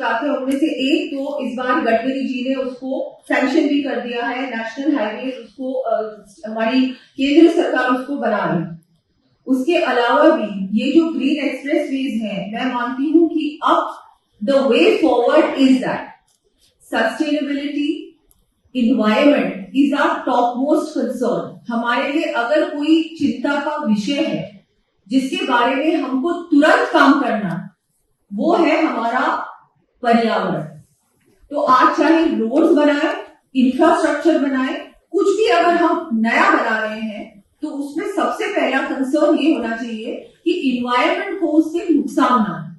बात है। उनमें से एक तो इस बार गडकरी जी ने उसको सैंक्शन भी कर दिया है, नेशनल हाईवे उसको हमारी केंद्र सरकार उसको बना रही है। उसके अलावा भी ये जो ग्रीन एक्सप्रेस वेज है, मैं मानती हूं कि अब the way forward is that sustainability, environment is our top most concern. हमारे लिए अगर कोई चिंता का विषय है जिसके बारे में हमको तुरंत काम करना, वो है हमारा पर्यावरण। तो आज चाहे रोड्स बनाए, इंफ्रास्ट्रक्चर बनाए, कुछ भी अगर हम नया बना रहे हैं तो उसमें सबसे पहला कंसर्न ये होना चाहिए कि इन्वायरमेंट को उससे नुकसान ना हो,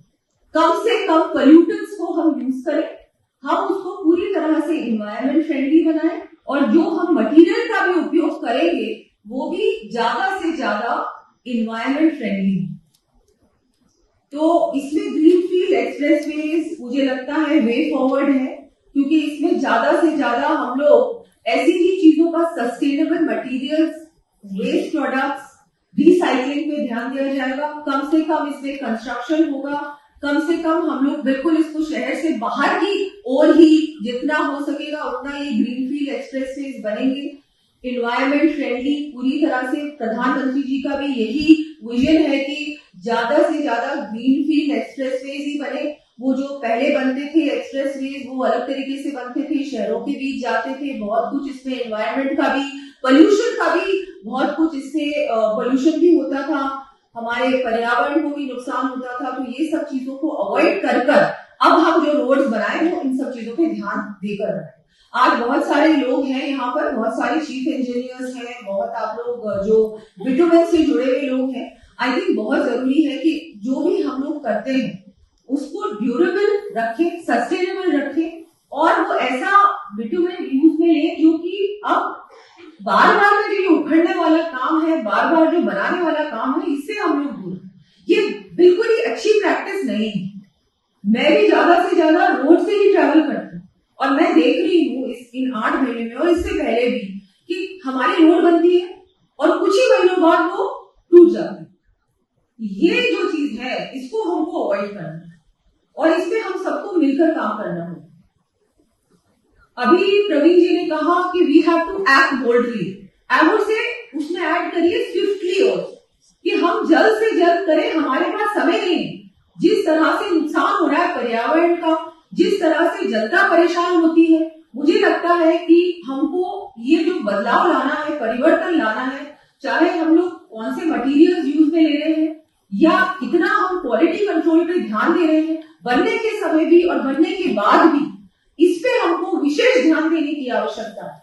कम से कम पोल्यूटेंट्स को हम यूज करें, हम उसको पूरी तरह से इन्वायरमेंट फ्रेंडली बनाएं और जो हम मटेरियल का भी उपयोग करेंगे वो भी ज्यादा से ज्यादा इन्वायरमेंट फ्रेंडली। तो इसमें ग्रीनफील्ड एक्सप्रेसवेज मुझे लगता है वे फॉरवर्ड है, क्योंकि इसमें ज्यादा से ज्यादा हम लोग ऐसी ही चीजों का sustainable materials, waste products, recycling पे ध्यान दिया जाएगा। कम से कम इसमें कंस्ट्रक्शन होगा, कम से कम हम लोग बिल्कुल इसको शहर से बाहर की ओर ही जितना हो सकेगा उतना ये ग्रीनफील्ड एक्सप्रेसवेज बनेंगे, इन्वायरमेंट फ्रेंडली पूरी तरह से। प्रधानमंत्री जी का भी यही विजन है कि ज्यादा से ज्यादा ग्रीनफील्ड एक्सप्रेसवेज ही बने। वो जो पहले बनते थे एक्सप्रेसवेज वो अलग तरीके से बनते थे, शहरों के बीच जाते थे, बहुत कुछ इसमें एनवायरनमेंट का भी, पोल्यूशन का भी बहुत कुछ इससे पोल्यूशन भी होता था, हमारे पर्यावरण को भी नुकसान होता था। तो ये सब चीजों को अवॉइड कर अब हम जो रोड्स बनाए वो इन सब चीजों पे ध्यान देकर बनाए। आज बहुत सारे लोग हैं यहाँ पर, बहुत सारे चीफ इंजीनियर्स हैं, बहुत आप लोग जो बिटुमेन से जुड़े हुए लोग हैं। आई थिंक बहुत जरूरी है कि जो भी हम लोग करते हैं उसको ड्यूरेबल रखें, सस्टेनेबल रखें और वो ऐसा बिटुमेन यूज में लें जो कि अब बार बार का जो उखड़ने वाला काम है, बार बार जो बनाने वाला काम है, इससे हम लोग दूर। ये बिल्कुल ही अच्छी प्रैक्टिस नहीं है। मैं भी ज्यादा से ज्यादा रोड से ही ट्रैवल करती हूँ और मैं देख रही हूँ इन 8 महीने में और इससे पहले भी कि हमारी रोड बनती है और कुछ ही महीनों बाद वो टूट जाती है। ये जो चीज है इसको हमको अवॉइड करना है और इसमें हम सबको मिलकर काम करना होगा। अभी प्रवीण जी ने कहा कि we have to act boldly, I would say उसमें ऐड करिए स्विफ्टली और कि हम जल्द से जल्द करें। हमारे पास समय नहीं है। जिस तरह से नुकसान हो रहा है पर्यावरण का, जिस तरह से जनता परेशान होती है, मुझे लगता है कि हमको ये जो बदलाव लाना है, परिवर्तन लाना है, चाहे हम लोग कौन से मटेरियल्स यूज में ले रहे हैं या कितना हम क्वालिटी कंट्रोल पे ध्यान दे रहे हैं, बनने के समय भी और बनने के बाद भी इस पे हमको विशेष ध्यान देने की आवश्यकता है।